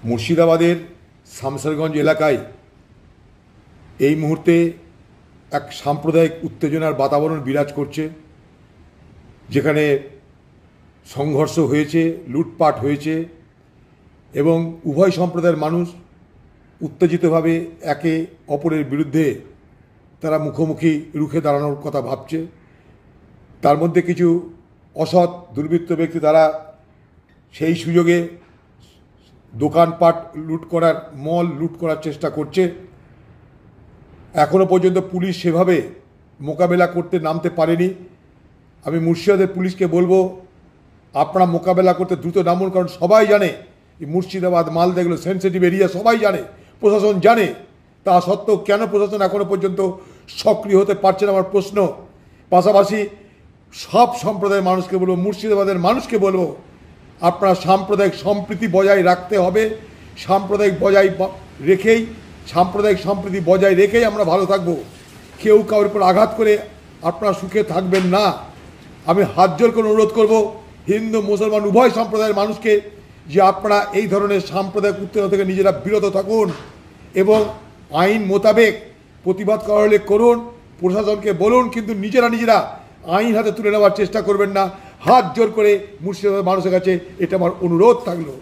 মুর্শিদাবাদের শামসেরগঞ্জ এলাকায় এই মুহূর্তে এক সাম্প্রদায়িক উত্তেজনার বাতাবরণ বিরাজ করছে, যেখানে সংঘর্ষ হয়েছে, লুটপাট হয়েছে এবং উভয় সম্প্রদায়ের মানুষ উত্তেজিতভাবে একে অপরের বিরুদ্ধে তারা মুখোমুখি রুখে দাঁড়ানোর কথা ভাবছে। তার মধ্যে কিছু অসৎ দুর্বৃত্ত ব্যক্তি তারা সেই সুযোগে দোকানপাট লুট করার, মল লুট করার চেষ্টা করছে। এখনও পর্যন্ত পুলিশ সেভাবে মোকাবেলা করতে নামতে পারেনি। আমি মুর্শিদাবাদের পুলিশকে বলবো, আপনারা মোকাবেলা করতে দ্রুত নামুন, কারণ সবাই জানে এই মুর্শিদাবাদ, মালদা এগুলো সেন্সিটিভ এরিয়া, সবাই জানে, প্রশাসন জানে। তা সত্ত্বেও কেন প্রশাসন এখনও পর্যন্ত সক্রিয় হতে পারছে না, আমার প্রশ্ন। পাশাপাশি সব সম্প্রদায়ের মানুষকে বলবো, মুর্শিদাবাদের মানুষকে বলবো, আপনারা সাম্প্রদায়িক সম্প্রীতি বজায় রাখতে হবে। সাম্প্রদায়িক সম্প্রীতি বজায় রেখেই আমরা ভালো থাকবো। কেউ কারোর উপর আঘাত করে আপনারা সুখে থাকবেন না। আমি হাত জোর করে অনুরোধ করব হিন্দু মুসলমান উভয় সম্প্রদায়ের মানুষকে যে আপনারা এই ধরনের সাম্প্রদায়িক উত্তেজনা থেকে নিজেরা বিরত থাকুন এবং আইন মোতাবেক প্রতিবাদ করা হলে করুন, প্রশাসনকে বলুন, কিন্তু নিজেরা আইন হাতে তুলে নেওয়ার চেষ্টা করবেন না। হাত জোর করে মুর্শিদাবাদের মানুষের কাছে এটা আমার অনুরোধ থাকলো।